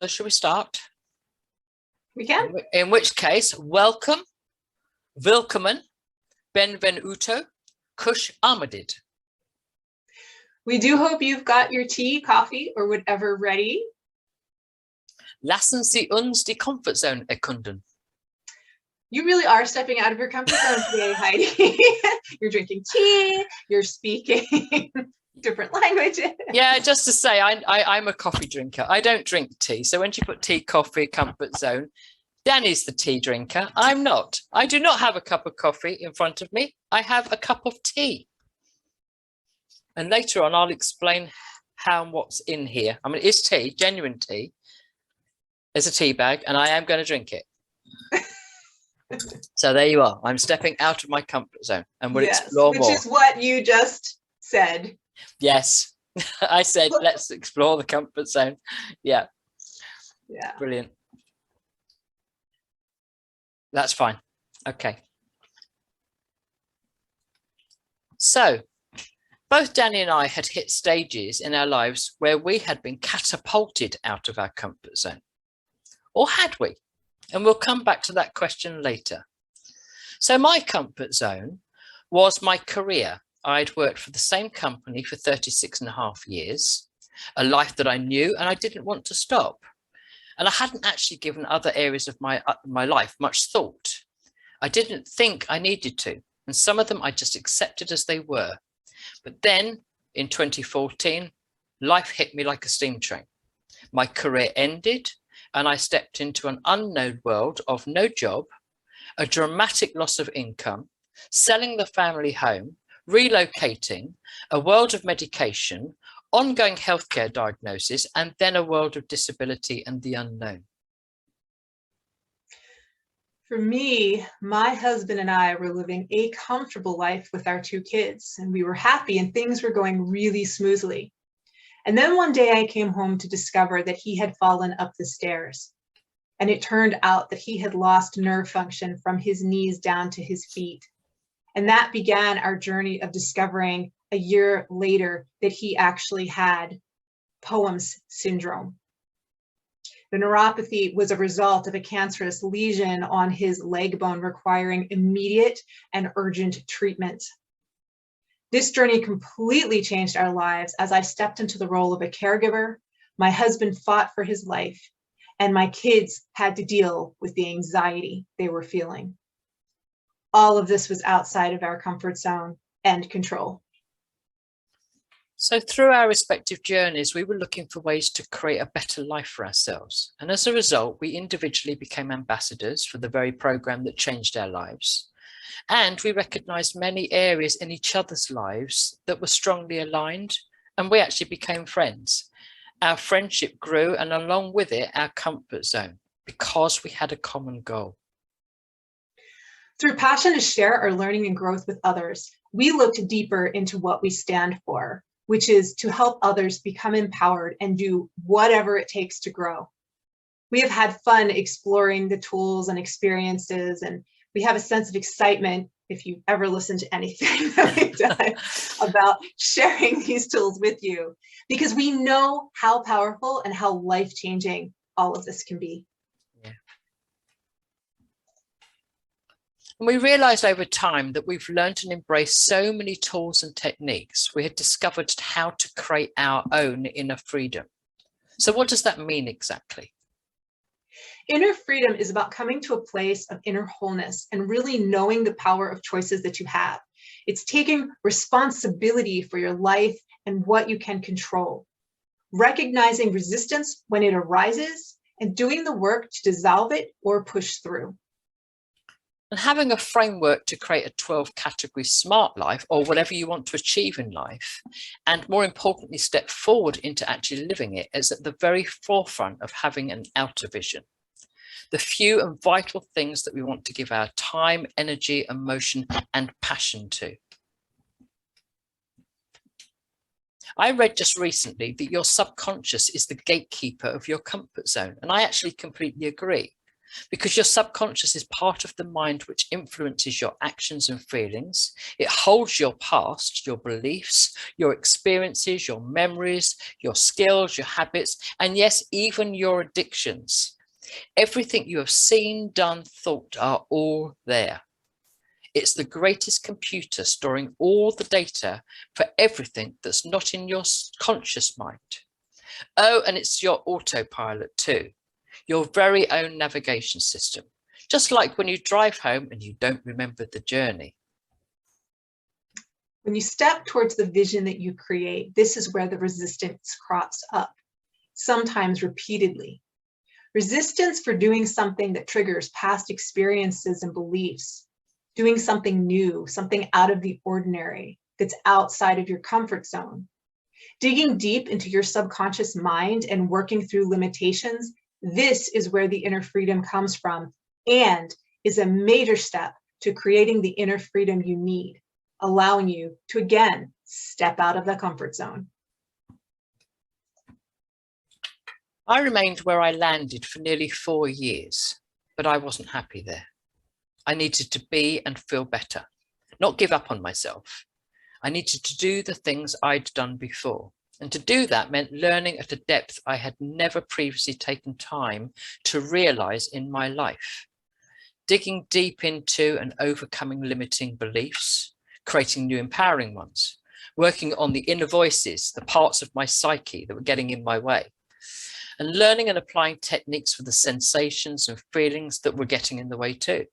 So should we start? We can. In which case, welcome, willkommen, benvenuto, kush amadid. We do hope you've got your tea, coffee, or whatever ready. Lassen Sie uns die Comfort Zone erkunden. You really are stepping out of your comfort zone today, Heidi. You're drinking tea, you're speaking different languages. Yeah, just to say, I'm a coffee drinker. I don't drink tea. So when you put tea, coffee, comfort zone, Dani's the tea drinker. I'm not. I do not have a cup of coffee in front of me. I have a cup of tea. And later on, I'll explain how and what's in here. I mean, it's tea, genuine tea. There's a tea bag, and I am going to drink it. So there you are. I'm stepping out of my comfort zone, and we'll explore more. Which is what you just said. Yes, I said, let's explore the comfort zone. Yeah. Yeah. Brilliant. That's fine. Okay. So both Dani and I had hit stages in our lives where we had been catapulted out of our comfort zone. Or had we? And we'll come back to that question later. So my comfort zone was my career. I'd worked for the same company for 36.5 years, a life that I knew and I didn't want to stop. And I hadn't actually given other areas of my life much thought. I didn't think I needed to. And some of them I just accepted as they were. But then in 2014, life hit me like a steam train. My career ended and I stepped into an unknown world of no job, a dramatic loss of income, selling the family home, relocating, a world of medication, ongoing healthcare diagnosis, and then a world of disability and the unknown. For me, my husband and I were living a comfortable life with our 2 kids, and we were happy and things were going really smoothly. And then one day I came home to discover that he had fallen up the stairs. And it turned out that he had lost nerve function from his knees down to his feet. And that began our journey of discovering a year later that he actually had Poems syndrome. The neuropathy was a result of a cancerous lesion on his leg bone requiring immediate and urgent treatment. This journey completely changed our lives as I stepped into the role of a caregiver. My husband fought for his life, and my kids had to deal with the anxiety they were feeling. All of this was outside of our comfort zone and control. So through our respective journeys, we were looking for ways to create a better life for ourselves. And as a result, we individually became ambassadors for the very program that changed our lives. And we recognized many areas in each other's lives that were strongly aligned, and we actually became friends. Our friendship grew, and along with it, our comfort zone, because we had a common goal. Through passion to share our learning and growth with others, we looked deeper into what we stand for, which is to help others become empowered and do whatever it takes to grow. We have had fun exploring the tools and experiences, and we have a sense of excitement, if you ever listen to anything that we've done, about sharing these tools with you, because we know how powerful and how life-changing all of this can be. Yeah. And we realized over time that we've learned and embraced so many tools and techniques. We had discovered how to create our own inner freedom. So what does that mean exactly? Inner freedom is about coming to a place of inner wholeness and really knowing the power of choices that you have. It's taking responsibility for your life and what you can control, recognizing resistance when it arises, and doing the work to dissolve it or push through. And having a framework to create a 12-category smart life, or whatever you want to achieve in life, and more importantly, step forward into actually living it, is at the very forefront of having an outer vision. The few and vital things that we want to give our time, energy, emotion, and passion to. I read just recently that your subconscious is the gatekeeper of your comfort zone, and I actually completely agree. because your subconscious is part of the mind which influences your actions and feelings. It holds your past, your beliefs, your experiences, your memories, your skills, your habits, and yes, even your addictions. Everything you have seen, done, thought are all there. It's the greatest computer storing all the data for everything that's not in your conscious mind. Oh, and it's your autopilot too, your very own navigation system, just like when you drive home and you don't remember the journey. When you step towards the vision that you create, this is where the resistance crops up, sometimes repeatedly. Resistance for doing something that triggers past experiences and beliefs, doing something new, something out of the ordinary, that's outside of your comfort zone. Digging deep into your subconscious mind and working through limitations, this is where the inner freedom comes from and is a major step to creating the inner freedom you need, allowing you to, again, step out of the comfort zone. I remained where I landed for nearly 4 years, but I wasn't happy there. I needed to be and feel better, not give up on myself. I needed to do the things I'd done before. And to do that meant learning at a depth I had never previously taken time to realize in my life. Digging deep into and overcoming limiting beliefs, creating new empowering ones, working on the inner voices, the parts of my psyche that were getting in my way, and learning and applying techniques for the sensations and feelings that were getting in the way too.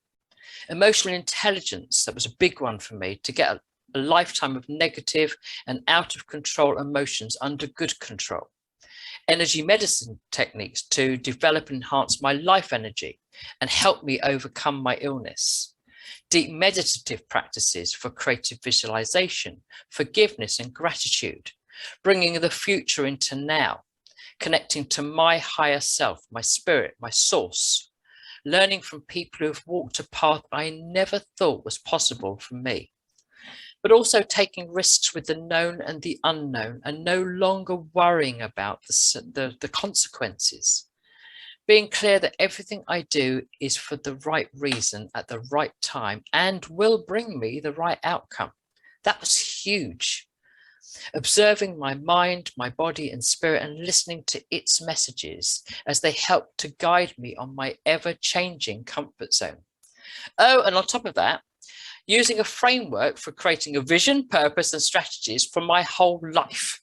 Emotional intelligence, that was a big one for me, to get a lifetime of negative and out of control emotions under good control. Energy medicine techniques to develop and enhance my life energy and help me overcome my illness. Deep meditative practices for creative visualization, forgiveness and gratitude, bringing the future into now, connecting to my higher self, my spirit, my source, learning from people who have walked a path I never thought was possible for me, but also taking risks with the known and the unknown and no longer worrying about the consequences. Being clear that everything I do is for the right reason at the right time and will bring me the right outcome. That was huge. Observing my mind, my body and spirit and listening to its messages as they help to guide me on my ever-changing comfort zone. Oh, and on top of that, using a framework for creating a vision, purpose and strategies for my whole life.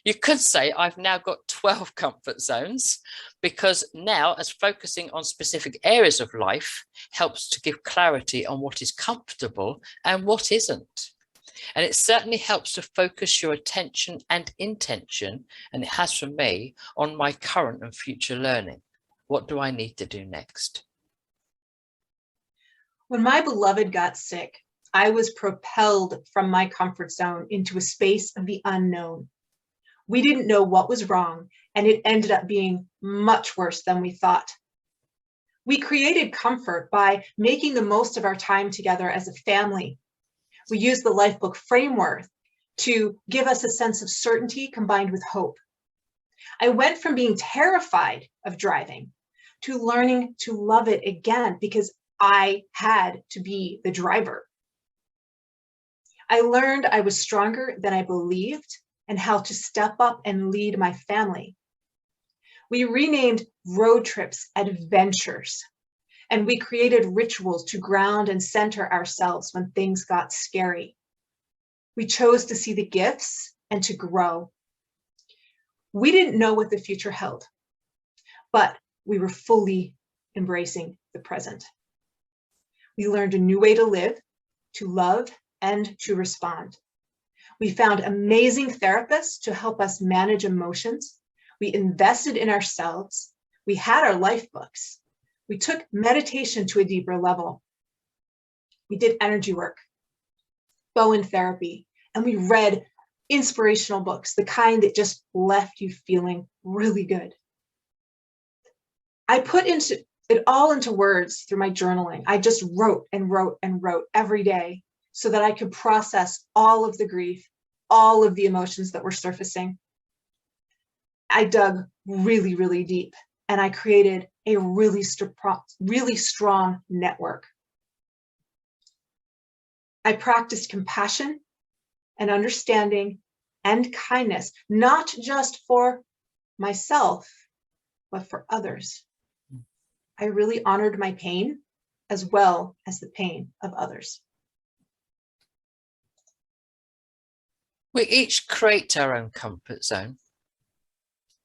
You could say I've now got 12 comfort zones, because now, as focusing on specific areas of life helps to give clarity on what is comfortable and what isn't. And it certainly helps to focus your attention and intention, and it has for me, on my current and future learning. What do I need to do next? When my beloved got sick, I was propelled from my comfort zone into a space of the unknown. We didn't know what was wrong, and it ended up being much worse than we thought. We created comfort by making the most of our time together as a family. We used the Lifebook framework to give us a sense of certainty combined with hope. I went from being terrified of driving to learning to love it again because I had to be the driver. I learned I was stronger than I believed and how to step up and lead my family. We renamed road trips adventures, and we created rituals to ground and center ourselves when things got scary. We chose to see the gifts and to grow. We didn't know what the future held, but we were fully embracing the present. We learned a new way to live, to love, and to respond. We found amazing therapists to help us manage emotions. We invested in ourselves. We had our life books. We took meditation to a deeper level. We did energy work, Bowen therapy, and we read inspirational books, the kind that just left you feeling really good. I put it all into words through my journaling. I just wrote and wrote and wrote every day so that I could process all of the grief, all of the emotions that were surfacing. I dug really, really deep, and I created a really strong network. I practiced compassion and understanding and kindness, not just for myself, but for others. I really honored my pain as well as the pain of others. We each create our own comfort zone.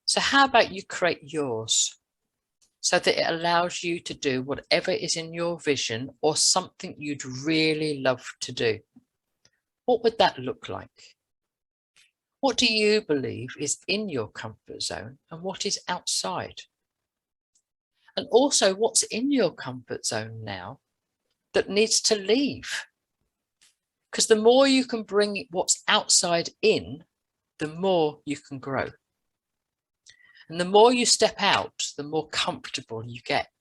So how about you create yours so that it allows you to do whatever is in your vision or something you'd really love to do? What would that look like? What do you believe is in your comfort zone and what is outside? And also what's in your comfort zone now that needs to leave? Because the more you can bring what's outside in, the more you can grow. And the more you step out, the more comfortable you get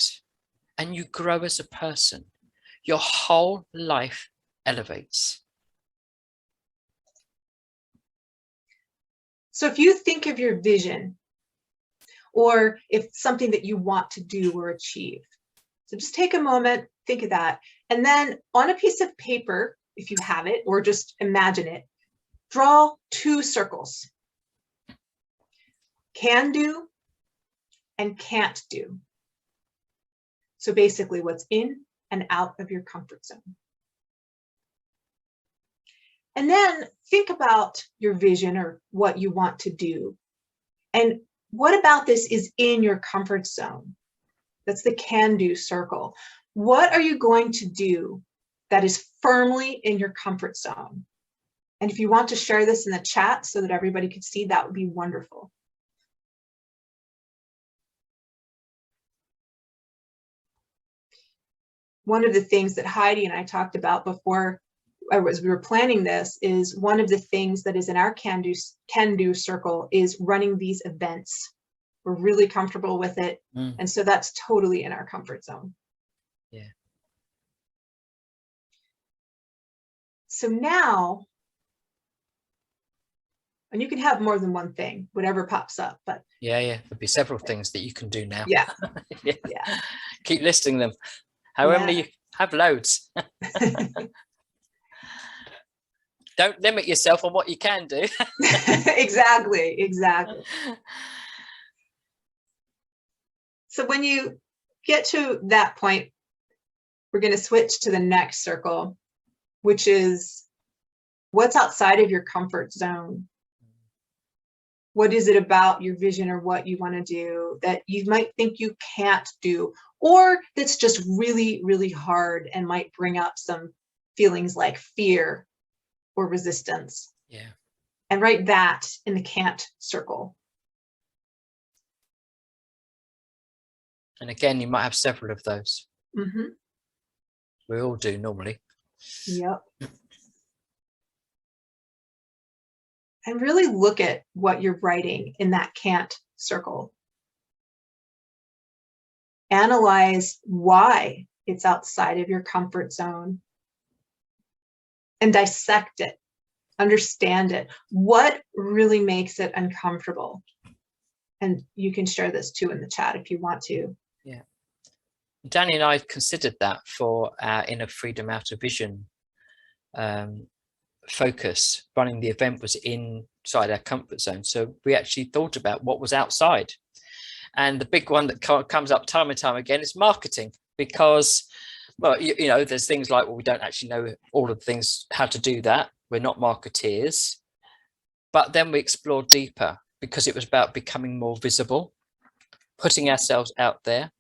and you grow as a person. Your whole life elevates. So if you think of your vision, or if it's something that you want to do or achieve, so just take a moment, think of that. And then on a piece of paper, if you have it, or just imagine it, draw 2 circles. Can do and can't do. So basically what's in and out of your comfort zone. And then think about your vision or what you want to do. And what about this is in your comfort zone? That's the can-do circle. What are you going to do that is firmly in your comfort zone? And if you want to share this in the chat so that everybody could see, that would be wonderful. One of the things that Heidi and I talked about before, as we were planning this, is one of the things that is in our can-do circle is running these events. We're really comfortable with it. And so that's totally in our comfort zone. Yeah. So now, and you can have more than one thing, whatever pops up, but Yeah. There'll be several things that you can do now. Yeah. Yeah. Yeah. Keep listing them. However, you have loads. Don't limit yourself on what you can do. Exactly. So when you get to that point, we're going to switch to the next circle, which is what's outside of your comfort zone. What is it about your vision or what you want to do that you might think you can't do, or that's just really, really hard and might bring up some feelings like fear or resistance? Yeah. And write that in the can't circle. And again, you might have several of those. Mm-hmm. We all do normally. Yep. And really look at what you're writing in that can't circle. Analyze why it's outside of your comfort zone and dissect it, understand it. What really makes it uncomfortable? And you can share this too in the chat if you want to. Yeah. Dani and I considered that for our Inner Freedom Outer Vision focus. Running the event was inside our comfort zone. So we actually thought about what was outside. And the big one that comes up time and time again is marketing, because, well, you know, there's things like, well, we don't actually know all of the things, how to do that. We're not marketeers. But then we explored deeper because it was about becoming more visible, putting ourselves out there,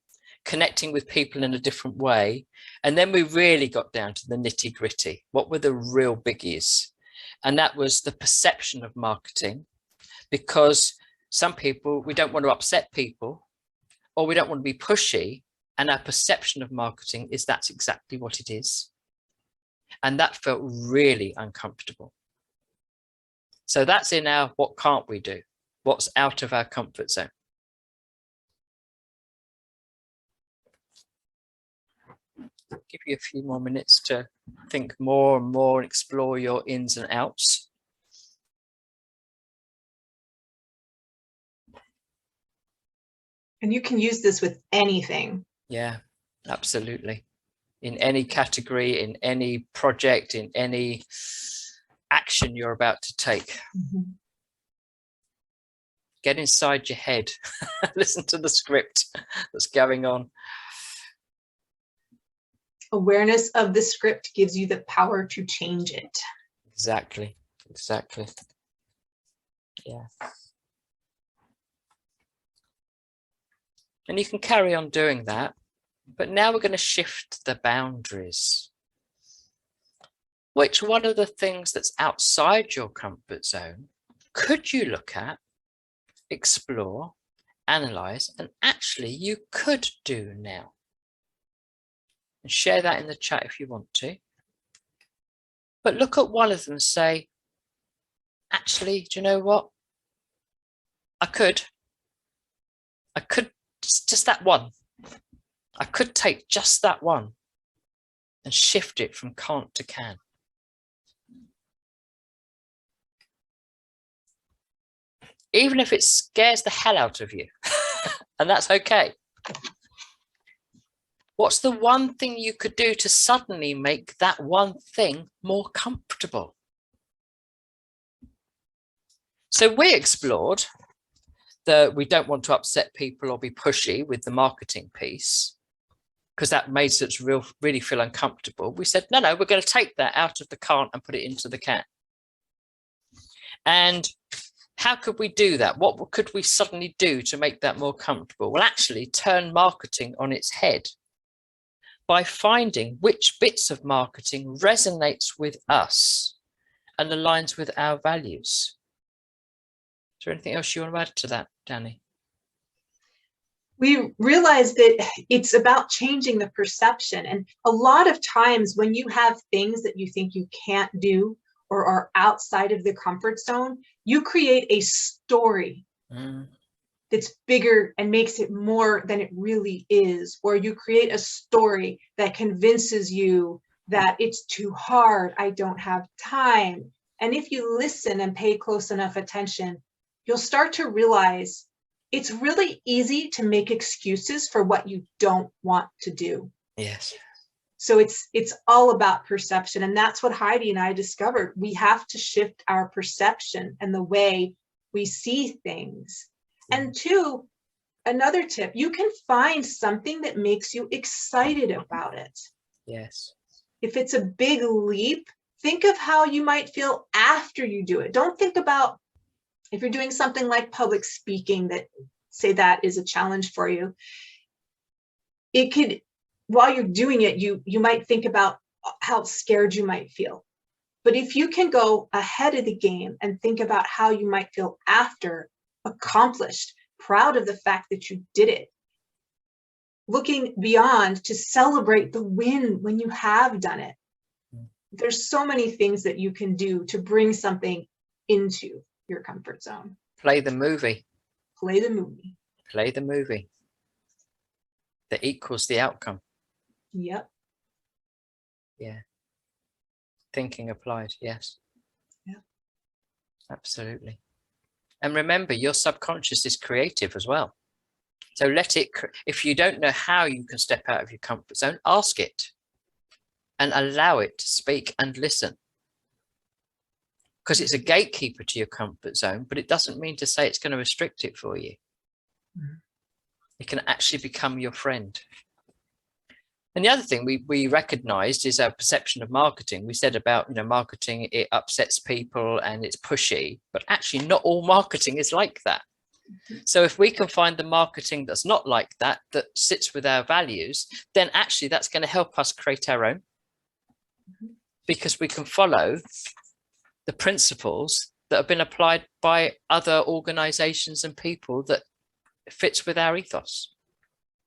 connecting with people in a different way. And then we really got down to the nitty gritty. What were the real biggies? And that was the perception of marketing, because some people, we don't want to upset people, or we don't want to be pushy. And our perception of marketing is that's exactly what it is. And that felt really uncomfortable. So that's in our what can't we do? What's out of our comfort zone? Give you a few more minutes to think more and more and explore your ins and outs. And you can use this with anything. Yeah, absolutely. In any category, in any project, in any action you're about to take. Mm-hmm. Get inside your head. Listen to the script that's going on. Awareness of the script gives you the power to change it. Exactly. Exactly. Yeah. And you can carry on doing that. But now we're going to shift the boundaries. Which one of the things that's outside your comfort zone could you look at, explore, analyze, and actually you could do now? And share that in the chat if you want to. But look at one of them and say, actually, do you know what? I could just that one. I could take just that one and shift it from can't to can. Even if it scares the hell out of you, and that's okay. What's the one thing you could do to suddenly make that one thing more comfortable? So we explored that we don't want to upset people or be pushy with the marketing piece, because that made us really feel uncomfortable. We said, no, we're going to take that out of the can't and put it into the can. And how could we do that? What could we suddenly do to make that more comfortable? Well, actually turn marketing on its head by finding which bits of marketing resonates with us and aligns with our values. Is there anything else you want to add to that, Dani? We realize that it's about changing the perception. And a lot of times when you have things that you think you can't do or are outside of the comfort zone, you create a story that's bigger and makes it more than it really is. Or you create a story that convinces you that it's too hard, I don't have time. And if you listen and pay close enough attention, you'll start to realize it's really easy to make excuses for what you don't want to do. Yes. So it's all about perception. And that's what Heidi and I discovered. We have to shift our perception and the way we see things. And two, another tip, you can find something that makes you excited about it. Yes. If it's a big leap, think of how you might feel after you do it. Don't think about if you're doing something like public speaking, that say that is a challenge for you. It could, while you're doing it, you might think about how scared you might feel. But if you can go ahead of the game and think about how you might feel after, accomplished, proud of the fact that you did it, looking beyond to celebrate the win when you have done it. There's so many things that you can do to bring something into your comfort zone. Play the movie. Play the movie. Play the movie that equals the outcome. Yep. Yeah. Thinking applied. Yes. Yeah. Absolutely. And remember, your subconscious is creative as well. So let it, if you don't know how you can step out of your comfort zone, ask it and allow it to speak and listen. Because it's a gatekeeper to your comfort zone, but it doesn't mean to say it's going to restrict it for you. Mm-hmm. It can actually become your friend. And the other thing we recognized is our perception of marketing. We said about, marketing, it upsets people and it's pushy, but actually not all marketing is like that. So if we can find the marketing that's not like that, that sits with our values, then actually that's going to help us create our own, because we can follow the principles that have been applied by other organizations and people that fits with our ethos.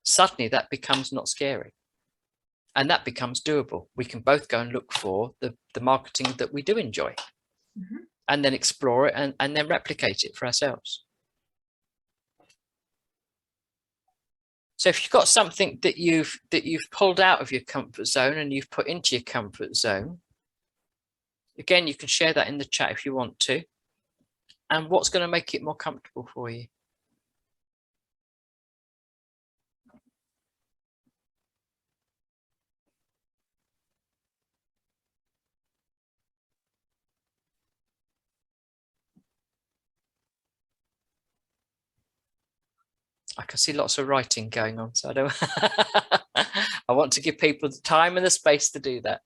Suddenly that becomes not scary. And that becomes doable. We can both go and look for the marketing that we do enjoy, and then explore it and then replicate it for ourselves. So if you've got something that you've pulled out of your comfort zone and you've put into your comfort zone, again, you can share that in the chat if you want to. And what's going to make it more comfortable for you? I can see lots of writing going on, so I don't. I want to give people the time and the space to do that.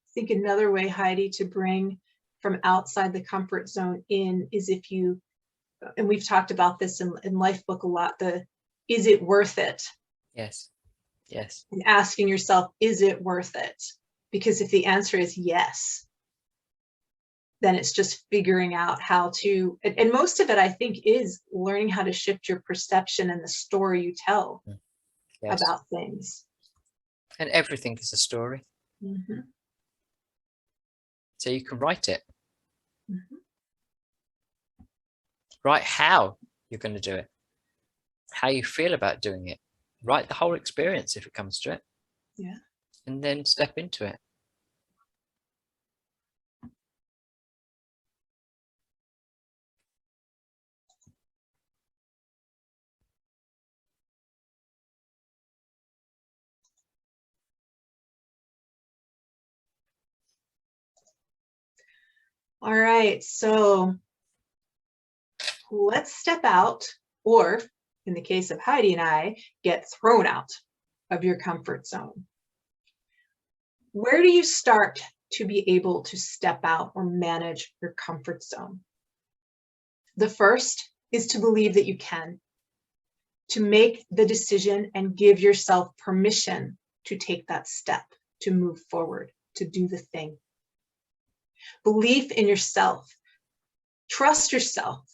I think another way, Heidi, to bring from outside the comfort zone in is if you, and we've talked about this in Life Book a lot, is it worth it? Yes. Yes. And asking yourself, is it worth it? Because if the answer is yes, then it's just figuring out how to, and most of it, I think, is learning how to shift your perception and the story you tell about things. And everything is a story. Mm-hmm. So you can write it. Mm-hmm. Write how you're going to do it, how you feel about doing it. Write the whole experience if it comes to it. Yeah. And then step into it. All right, so let's step out, or in the case of Heidi and I, get thrown out of your comfort zone. Where do you start to be able to step out or manage your comfort zone? The first is to believe that you can, to make the decision and give yourself permission to take that step, to move forward, to do the thing. Belief in yourself. Trust yourself.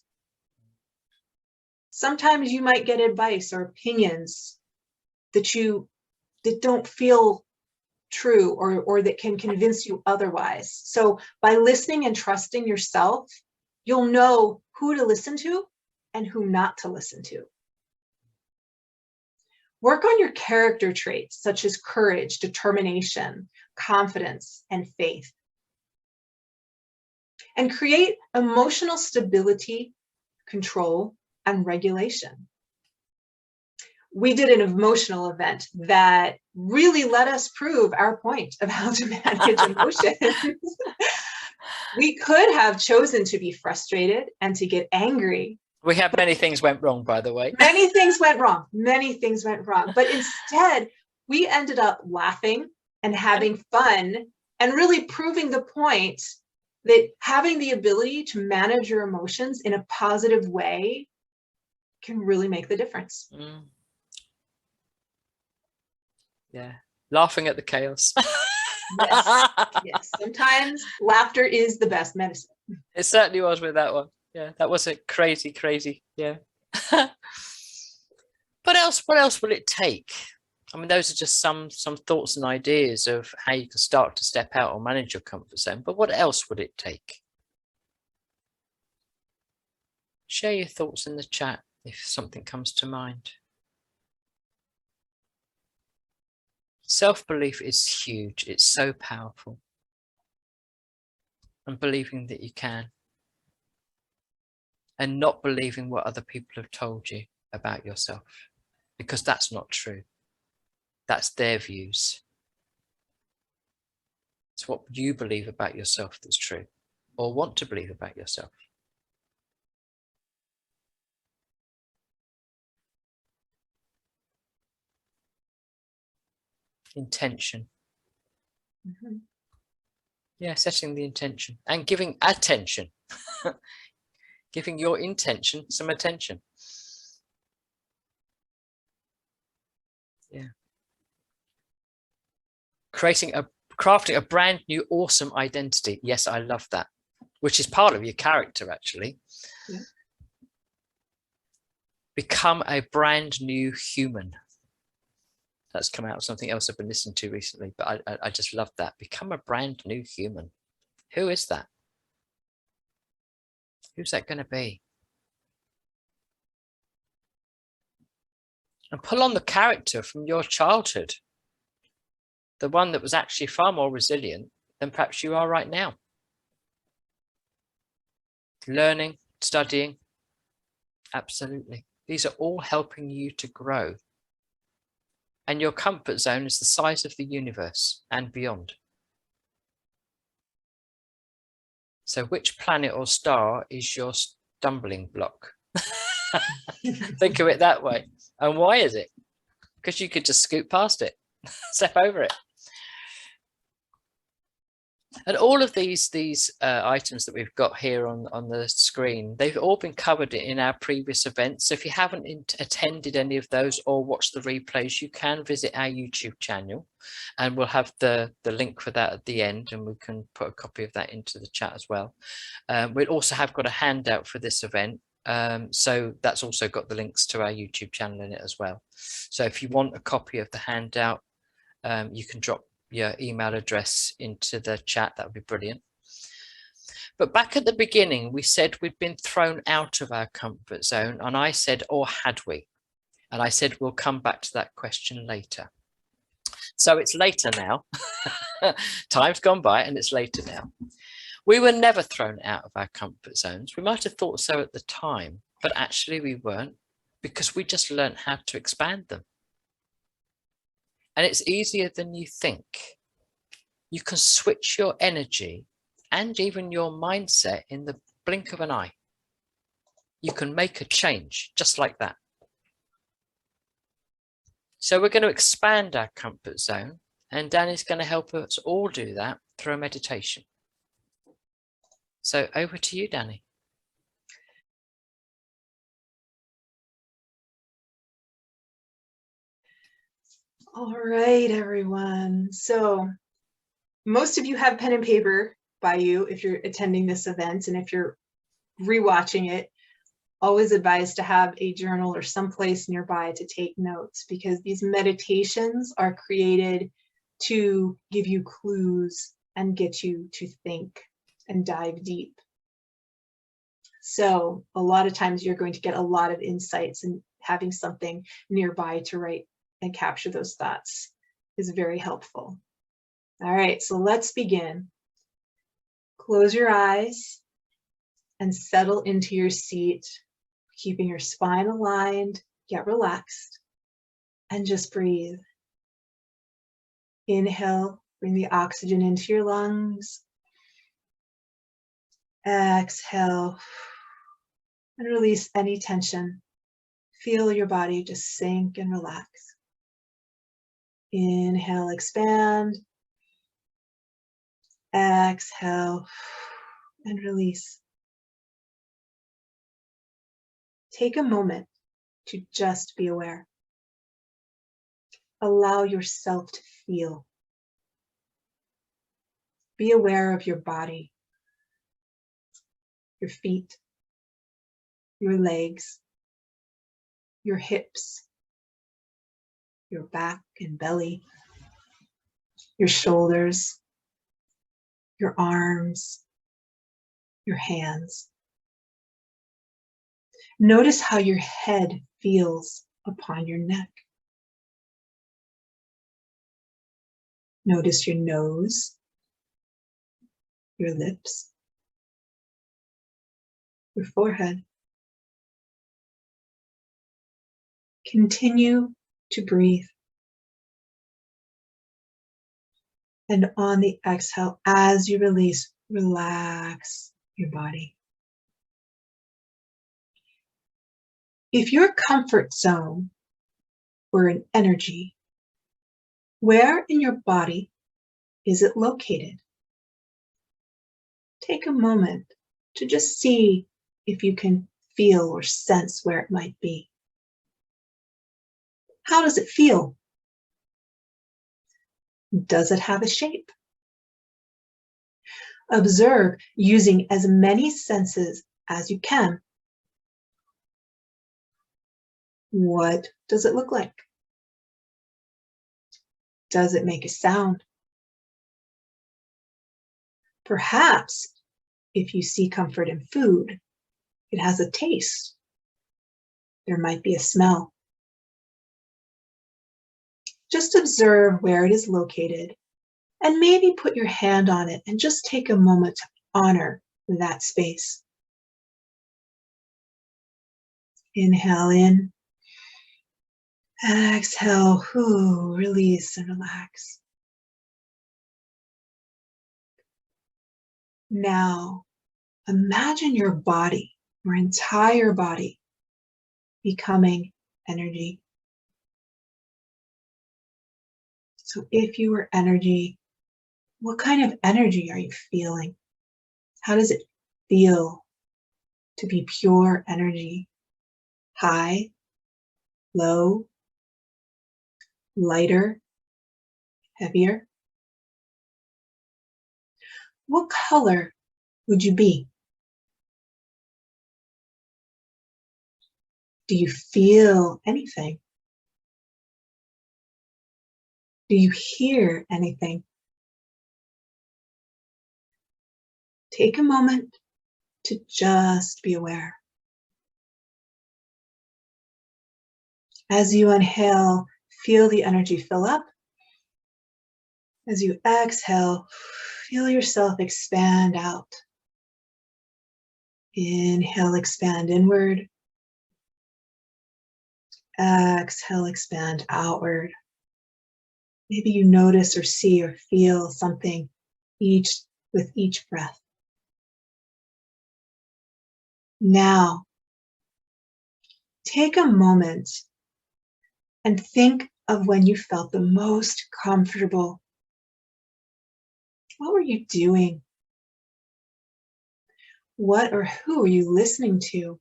Sometimes you might get advice or opinions that don't feel true or that can convince you otherwise. So by listening and trusting yourself, you'll know who to listen to and who not to listen to. Work on your character traits such as courage, determination, confidence, and faith. And create emotional stability, control, and regulation. We did an emotional event that really let us prove our point of how to manage emotions. We could have chosen to be frustrated and to get angry. We had many things went wrong, by the way. Many things went wrong. Many things went wrong. But instead, we ended up laughing and having fun and really proving the point that having the ability to manage your emotions in a positive way can really make the difference. Yeah, laughing at the chaos. Yes, yes. Sometimes laughter is the best medicine. It certainly was with that one. Yeah, that was a crazy. Yeah. What else will it take? I mean, those are just some thoughts and ideas of how you can start to step out or manage your comfort zone. But what else would it take? Share your thoughts in the chat if something comes to mind. Self-belief is huge. It's so powerful. And believing that you can. And not believing what other people have told you about yourself. Because that's not true. That's their views. It's what you believe about yourself that's true. Or want to believe about yourself. Intention. Mm-hmm. Yeah, setting the intention and giving attention. Giving your intention some attention. Yeah. Crafting a brand new awesome identity. Yes, I love that. Which is part of your character, actually. Yeah. Become a brand new human. That's come out of something else I've been listening to recently, but I just love that. Become a brand new human. Who is that? Who's that going to be? And pull on the character from your childhood the one that was actually far more resilient than perhaps you are right now. Learning, studying, absolutely. These are all helping you to grow. And your comfort zone is the size of the universe and beyond. So which planet or star is your stumbling block? Think of it that way. And why is it? Because you could just scoot past it, step over it. And all of these items that we've got here on the screen, they've all been covered in our previous events. So if you haven't attended any of those or watched the replays, you can visit our YouTube channel, and we'll have the link for that at the end, and we can put a copy of that into the chat as well. We'll also have got a handout for this event. So that's also got the links to our YouTube channel in it as well. So if you want a copy of the handout, you can drop your email address into the chat. That would be brilliant. But back at the beginning, we said we'd been thrown out of our comfort zone, and I said, or had we? And I said, we'll come back to that question later. So it's later now. Time's gone by and it's later now. We were never thrown out of our comfort zones. We might have thought so at the time, but actually we weren't, because we just learned how to expand them. And it's easier than you think. You can switch your energy and even your mindset in the blink of an eye. You can make a change just like that. So we're going to expand our comfort zone, and Dani's going to help us all do that through a meditation. So over to you, Dani. All right, everyone. So most of you have pen and paper by you if you're attending this event, and if you're rewatching it, always advised to have a journal or someplace nearby to take notes, because these meditations are created to give you clues and get you to think and dive deep. So a lot of times you're going to get a lot of insights, and having something nearby to write and capture those thoughts is very helpful. All right, so let's begin. Close your eyes and settle into your seat, keeping your spine aligned. Get relaxed and just breathe. Inhale, bring the oxygen into your lungs. Exhale and release any tension. Feel your body just sink and relax. Inhale, expand. Exhale and release. Take a moment to just be aware. Allow yourself to feel. Be aware of your body, your feet, your legs, your hips, your back and belly, your shoulders, your arms, your hands. Notice how your head feels upon your neck. Notice your nose, your lips, your forehead. Continue to breathe. And on the exhale, as you release, relax your body. If your comfort zone were an energy, where in your body is it located? Take a moment to just see if you can feel or sense where it might be. How does it feel? Does it have a shape? Observe using as many senses as you can. What does it look like? Does it make a sound? Perhaps if you see comfort in food, it has a taste. There might be a smell. Just observe where it is located and maybe put your hand on it and just take a moment to honor that space. Inhale in. Exhale, release and relax. Now, imagine your body, your entire body, becoming energy. So if you were energy, what kind of energy are you feeling? How does it feel to be pure energy? High, low, lighter, heavier? What color would you be? Do you feel anything? Do you hear anything? Take a moment to just be aware. As you inhale, feel the energy fill up. As you exhale, feel yourself expand out. Inhale, expand inward. Exhale, expand outward. Maybe you notice or see or feel something with each breath. Now, take a moment and think of when you felt the most comfortable. What were you doing? What or who are you listening to?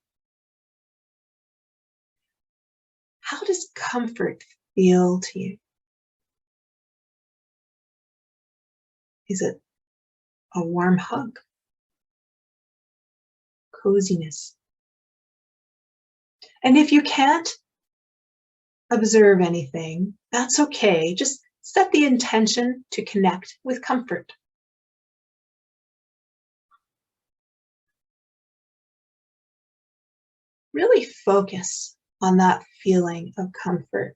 How does comfort feel to you? Is it a warm hug? Coziness? And if you can't observe anything, that's okay. Just set the intention to connect with comfort. Really focus on that feeling of comfort.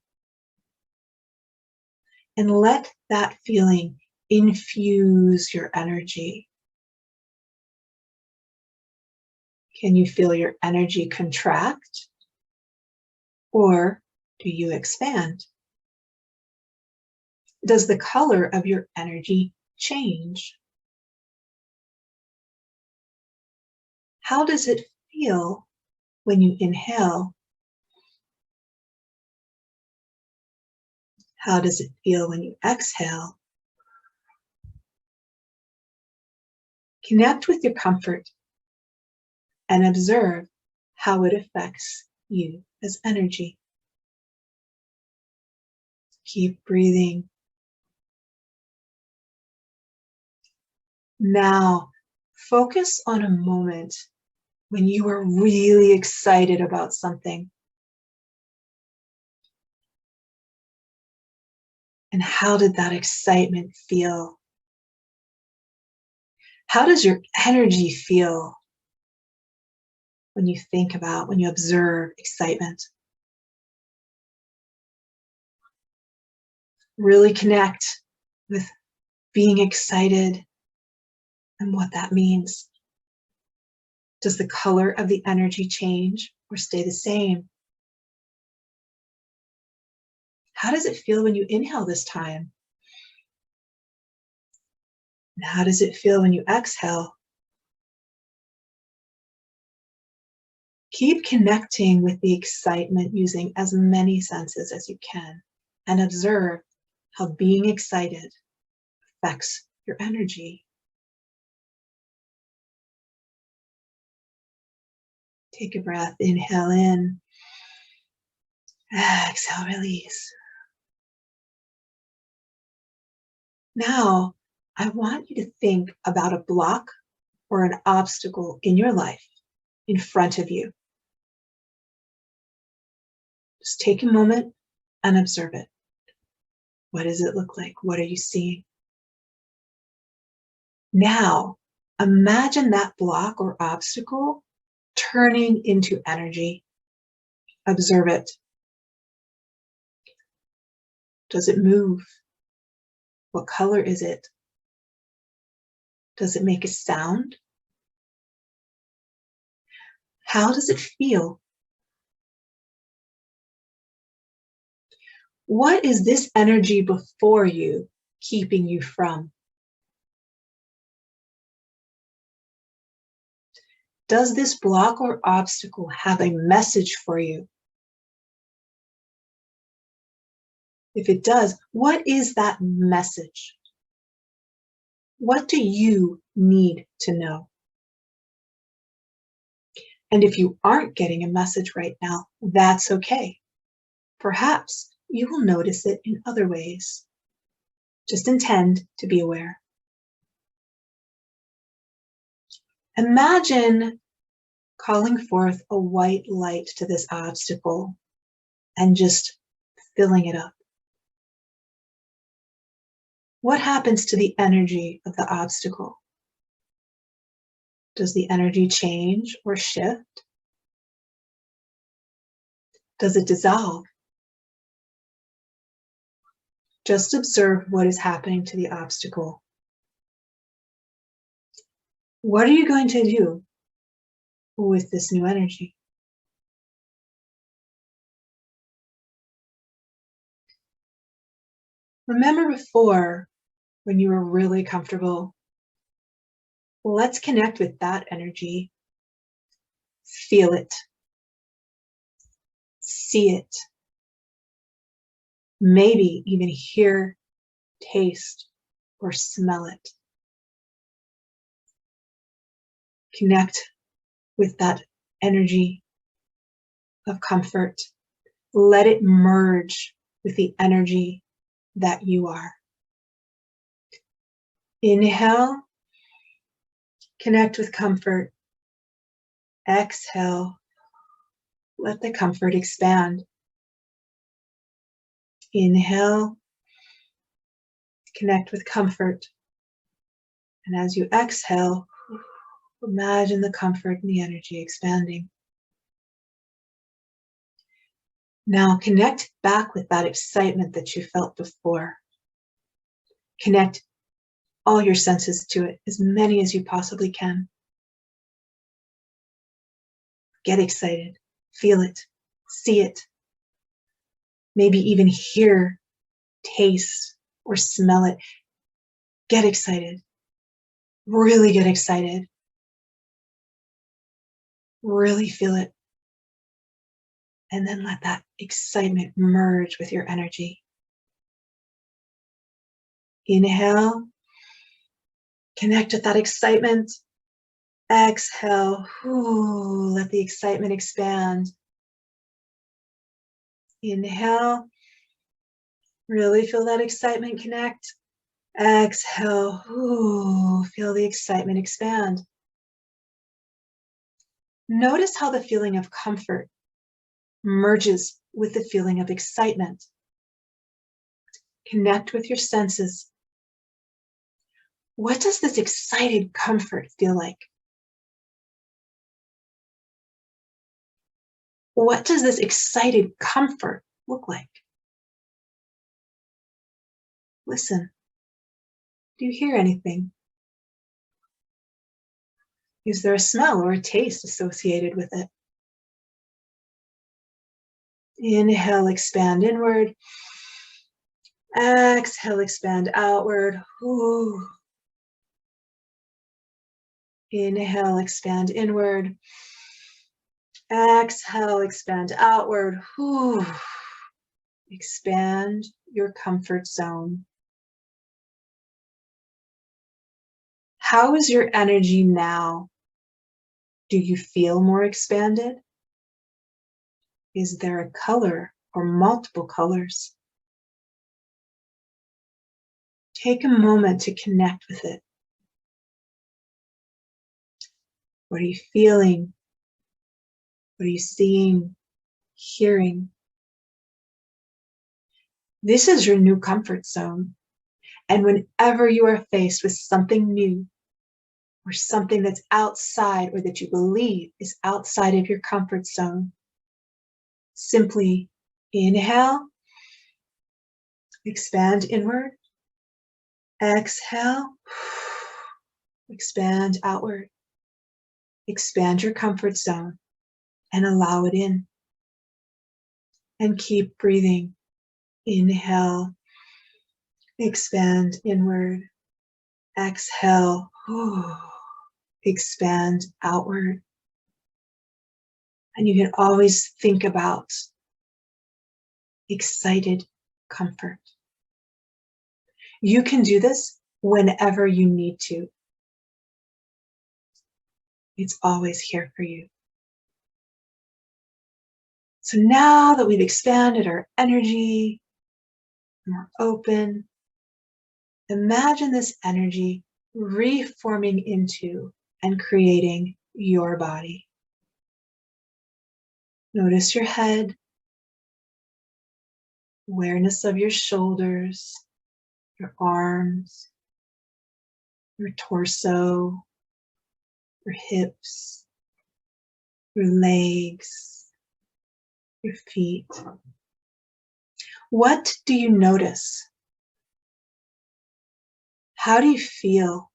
And let that feeling infuse your energy. Can you feel your energy contract? Or do you expand? Does the color of your energy change? How does it feel when you inhale? How does it feel when you exhale? Connect with your comfort and observe how it affects you as energy. Keep breathing. Now, focus on a moment when you were really excited about something. And how did that excitement feel? How does your energy feel when you think about, when you observe excitement? Really connect with being excited and what that means. Does the color of the energy change or stay the same? How does it feel when you inhale this time? And how does it feel when you exhale? Keep connecting with the excitement using as many senses as you can and observe how being excited affects your energy. Take a breath, inhale in, exhale, release. Now, I want you to think about a block or an obstacle in your life in front of you. Just take a moment and observe it. What does it look like? What are you seeing? Now, imagine that block or obstacle turning into energy. Observe it. Does it move? What color is it? Does it make a sound? How does it feel? What is this energy before you keeping you from? Does this block or obstacle have a message for you? If it does, what is that message? What do you need to know? And if you aren't getting a message right now, that's okay. Perhaps you will notice it in other ways. Just intend to be aware. Imagine calling forth a white light to this obstacle and just filling it up. What happens to the energy of the obstacle? Does the energy change or shift? Does it dissolve? Just observe what is happening to the obstacle. What are you going to do with this new energy? Remember before when you were really comfortable? Let's connect with that energy. Feel it. See it. Maybe even hear, taste, or smell it. Connect with that energy of comfort. Let it merge with the energy that you are. Inhale, connect with comfort. Exhale, let the comfort expand. Inhale, connect with comfort. And as you exhale, imagine the comfort and the energy expanding. Now connect back with that excitement that you felt before. Connect all your senses to it, as many as you possibly can. Get excited, feel it, see it. Maybe even hear, taste, or smell it. Get excited. Really get excited. Really feel it. And then let that excitement merge with your energy. Inhale. Connect with that excitement. Exhale. Ooh, let the excitement expand. Inhale. Really feel that excitement connect. Exhale. Ooh, feel the excitement expand. Notice how the feeling of comfort merges with the feeling of excitement. Connect with your senses. What does this excited comfort feel like? What does this excited comfort look like? Listen. Do you hear anything? Is there a smell or a taste associated with it? Inhale, expand inward. Exhale, expand outward. Ooh. Inhale, expand inward. Exhale, expand outward. Ooh. Expand your comfort zone. How is your energy now? Do you feel more expanded? Is there a color or multiple colors? Take a moment to connect with it. What are you feeling? What are you seeing, hearing? This is your new comfort zone. And whenever you are faced with something new or something that's outside or that you believe is outside of your comfort zone, simply inhale Expand inward. Exhale. Expand outward. Expand your comfort zone and allow it in. And keep breathing. Inhale. Expand inward. Exhale. Expand outward. And you can always think about excited comfort. You can do this whenever you need to. It's always here for you. So now that we've expanded our energy, and we're open, imagine this energy reforming into and creating your body. Notice your head, awareness of your shoulders, your arms, your torso, your hips, your legs, your feet. What do you notice? How do you feel?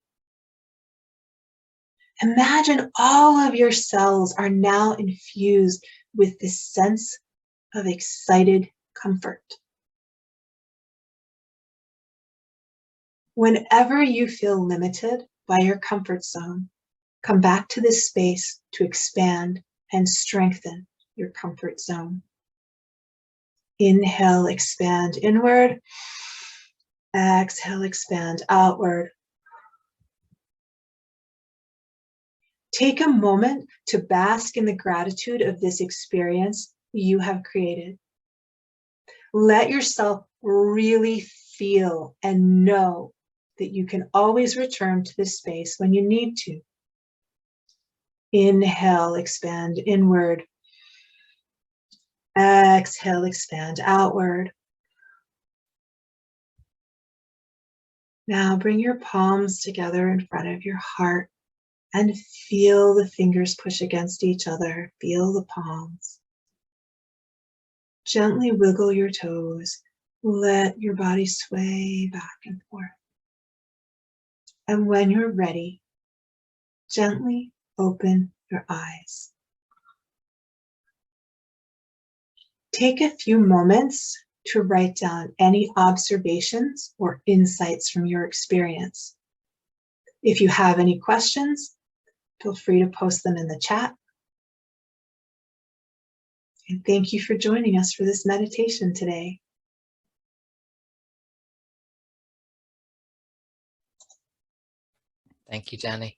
Imagine all of your cells are now infused with this sense of excited comfort. Whenever you feel limited by your comfort zone, come back to this space to expand and strengthen your comfort zone. Inhale, expand inward. Exhale, expand outward. Take a moment to bask in the gratitude of this experience you have created. Let yourself really feel and know that you can always return to this space when you need to. Inhale, expand inward. Exhale, expand outward. Now bring your palms together in front of your heart and feel the fingers push against each other. Feel the palms. Gently wiggle your toes. Let your body sway back and forth. And when you're ready, gently open your eyes. Take a few moments to write down any observations or insights from your experience. If you have any questions, feel free to post them in the chat. And thank you for joining us for this meditation today. Thank you, Dani.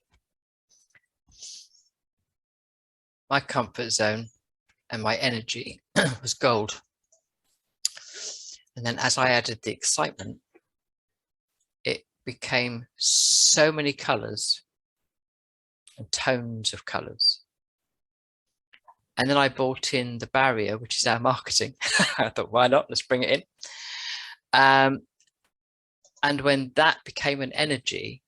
My comfort zone and my energy was gold. And then as I added the excitement, it became so many colors and tones of colors. And then I brought in the barrier, which is our marketing. I thought, why not? Let's bring it in. And when that became an energy,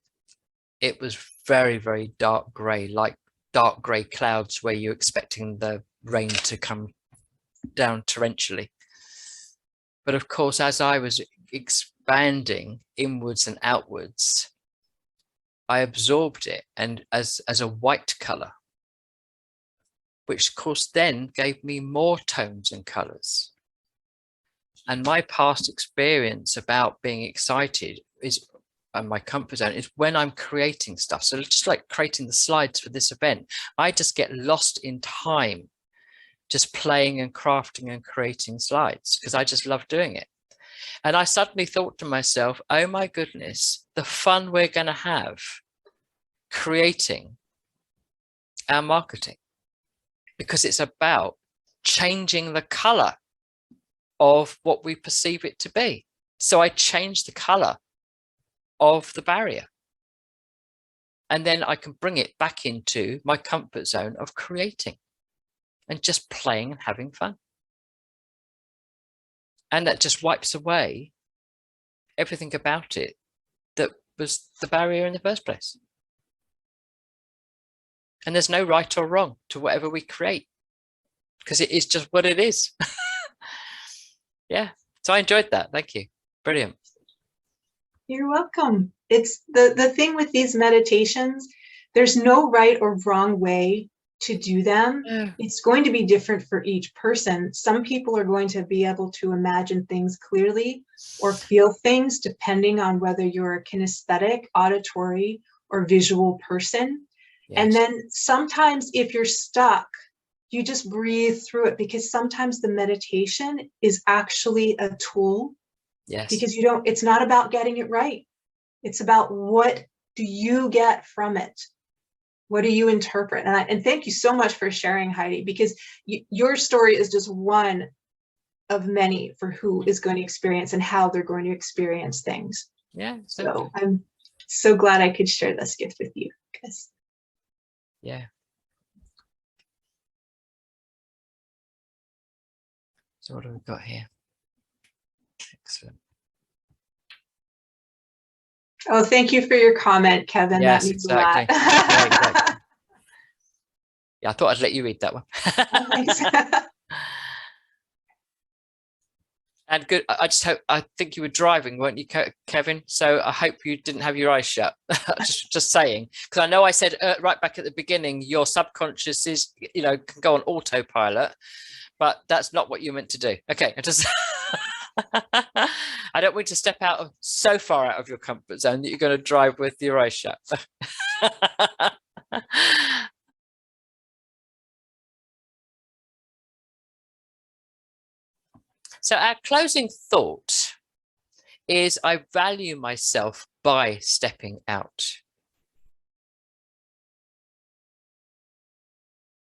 it was very, very dark gray, like dark gray clouds where you're expecting the rain to come down torrentially. But of course, as I was expanding inwards and outwards, I absorbed it and as a white color, which of course then gave me more tones and colors. And my past experience about being excited is, and my comfort zone is when I'm creating stuff. So just like creating the slides for this event, I just get lost in time, just playing and crafting and creating slides because I just love doing it. And I suddenly thought to myself, oh my goodness, the fun we're going to have creating our marketing, because it's about changing the color of what we perceive it to be. So I changed the color of the barrier. And then I can bring it back into my comfort zone of creating and just playing and having fun. And that just wipes away everything about it that was the barrier in the first place. And there's no right or wrong to whatever we create, because it is just what it is. Yeah, so I enjoyed that. Thank you. Brilliant. You're welcome. It's the thing with these meditations, there's no right or wrong way to do them. Yeah. It's going to be different for each person. Some people are going to be able to imagine things clearly or feel things depending on whether you're a kinesthetic, auditory, or visual person. Yes. And then sometimes if you're stuck, you just breathe through it, because sometimes the meditation is actually a tool. Yes. Because it's not about getting it right. It's about, what do you get from it? What do you interpret? And thank you so much for sharing, Heidi, because your story is just one of many for who is going to experience and how they're going to experience things. Yeah. So I'm so glad I could share this gift with you. Yeah. So what have we got here? Excellent. Oh, thank you for your comment, Kevin. Yes, that means exactly. a lot. Yeah, exactly. Yeah, I thought I'd let you read that one. Oh, thanks. And good. I think you were driving, weren't you, Kevin? So I hope you didn't have your eyes shut. just saying, because I know I said right back at the beginning, your subconscious is, can go on autopilot, but that's not what you meant to do. Okay, I don't want you to step so far out of your comfort zone that you're going to drive with your eyes shut. So our closing thought is, I value myself by stepping out.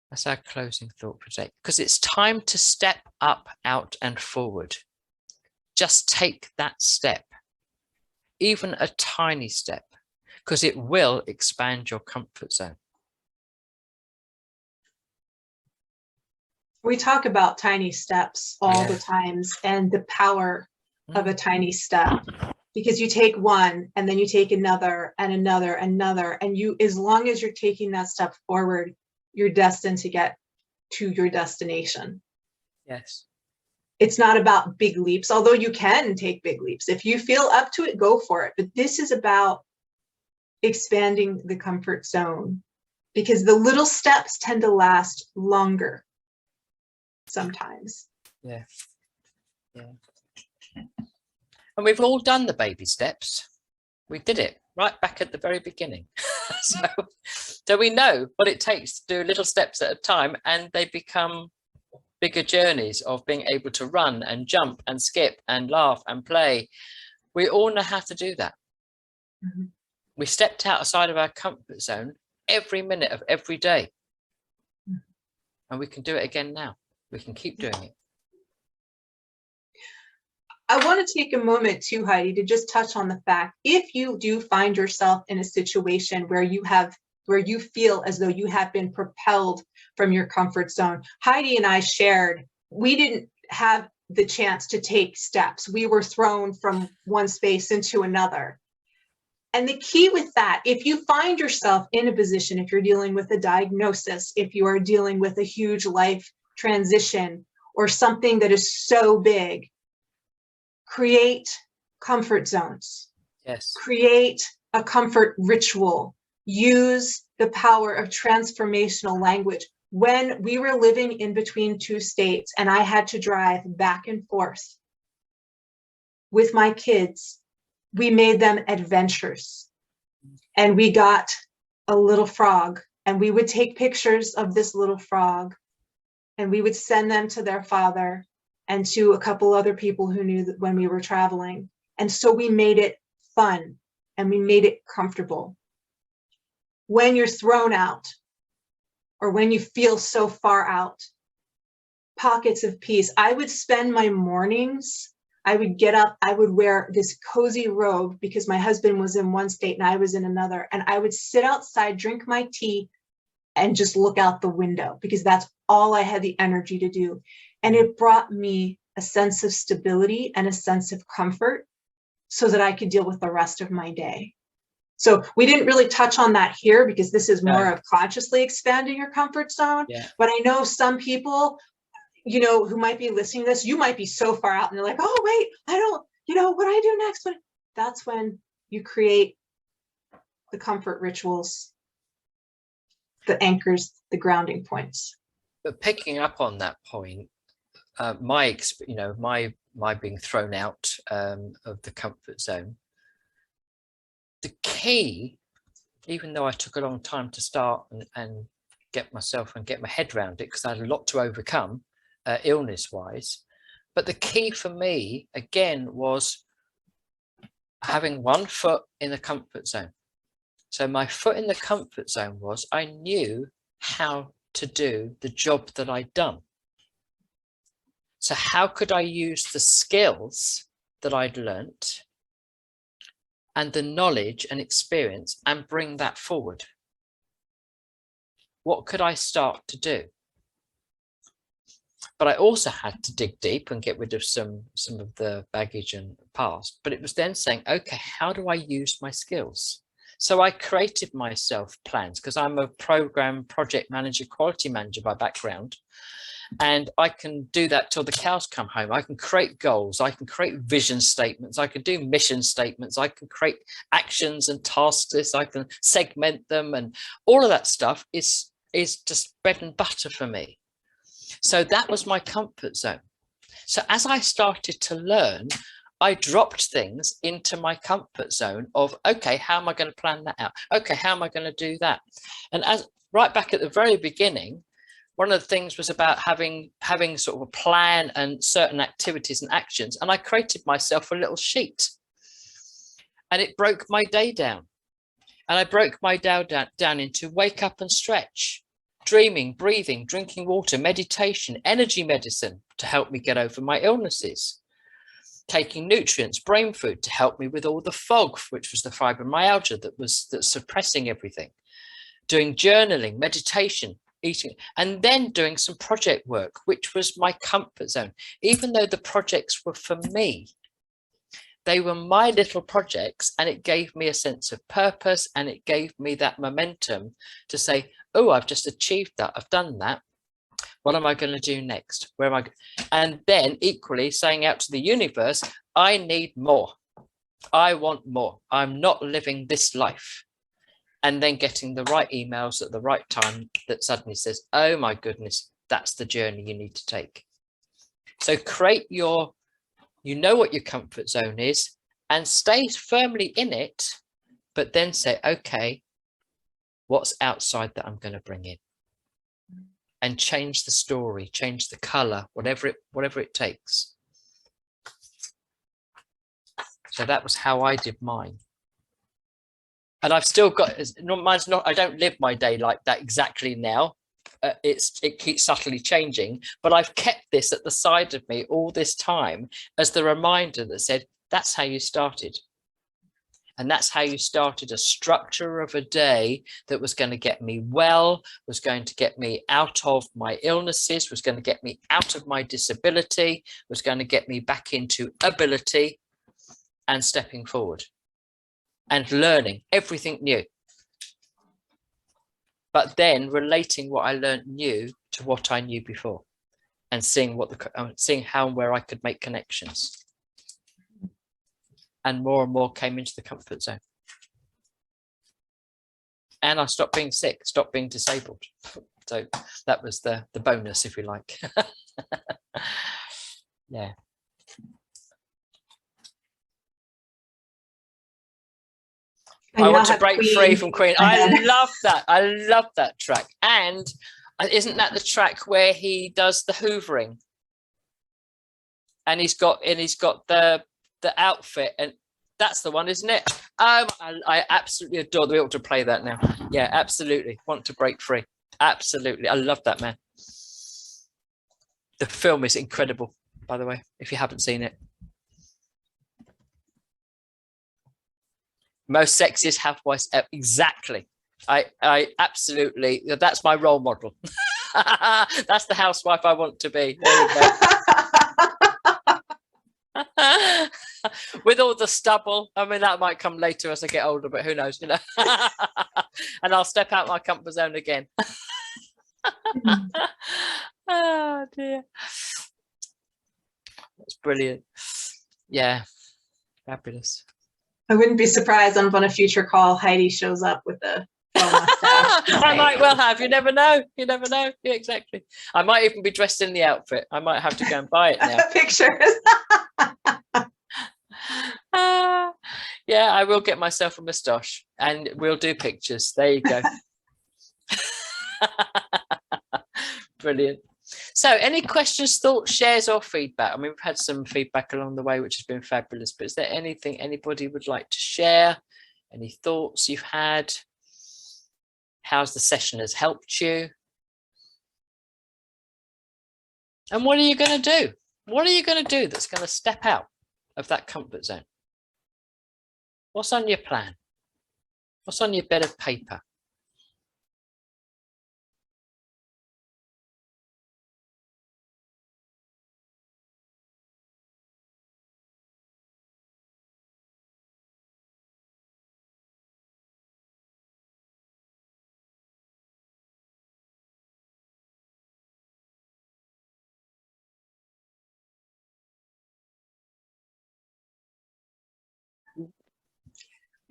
That's our closing thought for today, because it's time to step up, out and forward. Just take that step, even a tiny step, because it will expand your comfort zone. We talk about tiny steps all the times, and the power of a tiny step, because you take one and then you take another and another and another, and as long as you're taking that step forward, you're destined to get to your destination. Yes. It's not about big leaps, although you can take big leaps. If you feel up to it, go for it. But this is about expanding the comfort zone, because the little steps tend to last longer sometimes. Yeah. And we've all done the baby steps. We did it right back at the very beginning. So we know what it takes to do little steps at a time, and they become bigger journeys of being able to run and jump and skip and laugh and play. We all know how to do that. Mm-hmm. We stepped outside of our comfort zone every minute of every day. Mm-hmm. And we can do it again now. We can keep doing it. I want to take a moment too, Heidi, to just touch on the fact, if you do find yourself in a situation where you feel as though you have been propelled from your comfort zone. Heidi and I shared, we didn't have the chance to take steps. We were thrown from one space into another. And the key with that, if you find yourself in a position, if you're dealing with a diagnosis, if you are dealing with a huge life transition or something that is so big, create comfort zones. Yes. Create a comfort ritual. Use the power of transformational language. When we were living in between two states and I had to drive back and forth with my kids, we made them adventures. And we got a little frog, and we would take pictures of this little frog, and we would send them to their father and to a couple other people who knew that when we were traveling. And so we made it fun and we made it comfortable. When you're thrown out, or when you feel so far out, pockets of peace. I would spend my mornings, I would get up, I would wear this cozy robe because my husband was in one state and I was in another. And I would sit outside, drink my tea, and just look out the window, because that's all I had the energy to do. And it brought me a sense of stability and a sense of comfort so that I could deal with the rest of my day. So we didn't really touch on that here, because this is more of consciously expanding your comfort zone. Yeah. But I know some people, who might be listening to this, you might be so far out and they're like, oh, wait, what I do next? But that's when you create the comfort rituals, the anchors, the grounding points. But picking up on that point, my being thrown out of the comfort zone, the key, even though I took a long time to start and get my head around it, because I had a lot to overcome illness wise, but the key for me again was having one foot in the comfort zone. So my foot in the comfort zone was I knew how to do the job that I'd done. So how could I use the skills that I'd learnt and the knowledge and experience and bring that forward? What could I start to do? But I also had to dig deep and get rid of some of the baggage and past. But it was then saying, okay, how do I use my skills? So I created myself plans, because I'm a project manager, quality manager by background. And I can do that till the cows come home. I can create goals. I can create vision statements. I can do mission statements. I can create actions and task lists. I can segment them, and all of that stuff is just bread and butter for me. So that was my comfort zone. So as I started to learn, I dropped things into my comfort zone of, okay, how am I going to plan that out? Okay, how am I going to do that? And as right back at the very beginning, one of the things was about having sort of a plan and certain activities and actions. And I created myself a little sheet, and it broke my day down. And I broke my day down into wake up and stretch, dreaming, breathing, drinking water, meditation, energy medicine to help me get over my illnesses, taking nutrients, brain food to help me with all the fog, which was the fibromyalgia that's suppressing everything, doing journaling, meditation, eating, and then doing some project work, which was my comfort zone. Even though the projects were for me, they were my little projects, and it gave me a sense of purpose, and it gave me that momentum to say, oh, I've just achieved that. I've done that. What am I going to do next? Where am I? And then equally saying out to the universe, I need more. I want more. I'm not living this life. And then getting the right emails at the right time that suddenly says, oh my goodness, that's the journey you need to take. So create you know what your comfort zone is, and stay firmly in it, but then say, okay, what's outside that I'm going to bring in? And change the story, change the color, whatever it takes. So that was how I did mine. And I've still got, mine's not, I don't live my day like that exactly now. It keeps subtly changing, but I've kept this at the side of me all this time as the reminder that said, that's how you started. And that's how you started a structure of a day that was going to get me well, was going to get me out of my illnesses, was going to get me out of my disability, was going to get me back into ability and stepping forward and learning everything new. But then relating what I learned new to what I knew before, and seeing how and where I could make connections. And more came into the comfort zone. And I stopped being sick, stopped being disabled. So that was the bonus, if you like. Yeah. I want to break free from Queen. I love that. I love that track. And isn't that the track where he does the hoovering? And he's got the outfit, and that's the one, isn't it? I absolutely adore. We ought to play that now. Yeah, absolutely. Want to break free. Absolutely. I love that, man. The film is incredible, by the way, if you haven't seen it. Most sexiest housewives ever. Exactly. I absolutely, that's my role model. That's the housewife I want to be. There you go. With all the stubble. I mean, that might come later as I get older, but who knows, you know. And I'll step out my comfort zone again. Oh dear. That's brilliant. Yeah. Fabulous. I wouldn't be surprised on a future call, Heidi shows up with a I might well have. You never know. You never know. Yeah, exactly. I might even be dressed in the outfit. I might have to go and buy it now. Pictures. Yeah, I will get myself a moustache and we'll do pictures. There you go. Brilliant. So any questions, thoughts, shares or feedback? I mean, we've had some feedback along the way, which has been fabulous, but is there anything anybody would like to share? Any thoughts you've had? How's the session has helped you? And what are you going to do? What are you going to do that's going to step out of that comfort zone? What's on your plan? What's on your bed of paper?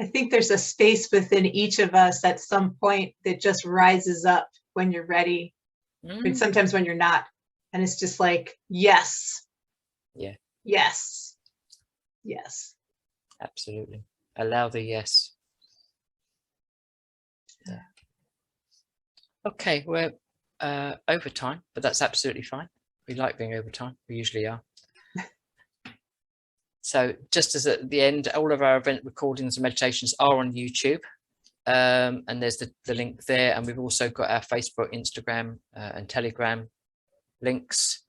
I think there's a space within each of us at some point that just rises up when you're ready. And sometimes when you're not. And it's just like, yes. Yeah. Yes. Yes. Absolutely. Allow the yes. Yeah. Okay, we're over time, but that's absolutely fine. We like being over time. We usually are. So just as at the end, all of our event recordings and meditations are on YouTube. And there's the link there. And we've also got our Facebook, Instagram and Telegram links.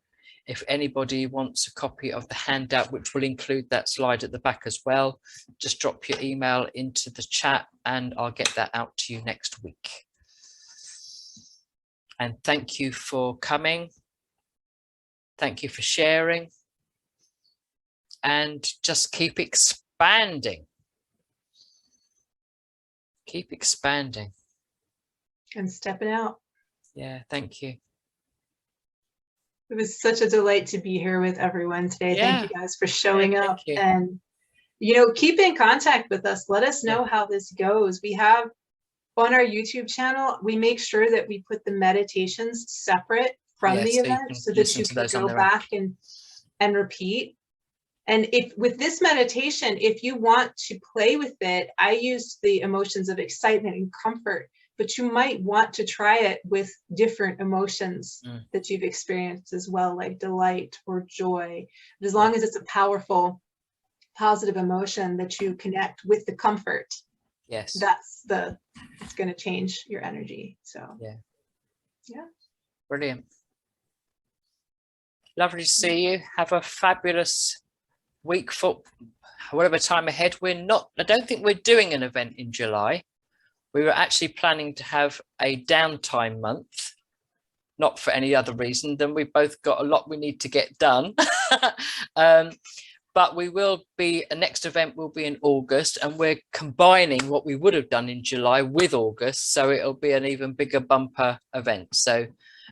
If anybody wants a copy of the handout, which will include that slide at the back as well, just drop your email into the chat and I'll get that out to you next week. And thank you for coming. Thank you for sharing. And just keep expanding. Keep expanding. And stepping out. Yeah, thank you. It was such a delight to be here with everyone today. Yeah. Thank you guys for showing up. You. And, keep in contact with us. Let us know how this goes. We have on our YouTube channel, we make sure that we put the meditations separate from the event so that you can go back and repeat. And if with this meditation, if you want to play with it, I used the emotions of excitement and comfort, but you might want to try it with different emotions that you've experienced as well, like delight or joy. But as long as it's a powerful, positive emotion that you connect with the comfort, yes, it's going to change your energy. So yeah. Brilliant. Lovely to see you. Have a fabulous week for whatever time ahead. I don't think we're doing an event in July. We were actually planning to have a downtime month, not for any other reason than we've both got a lot we need to get done. But we will be, a next event will be in August, and we're combining what we would have done in July with August. So it'll be an even bigger bumper event. So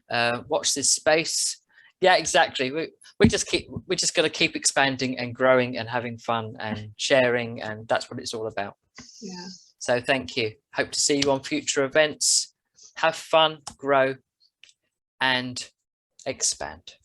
watch this space. Yeah, exactly. We're just going to keep expanding and growing and having fun and sharing. And that's what it's all about. Yeah. So thank you. Hope to see you on future events. Have fun, grow, and expand.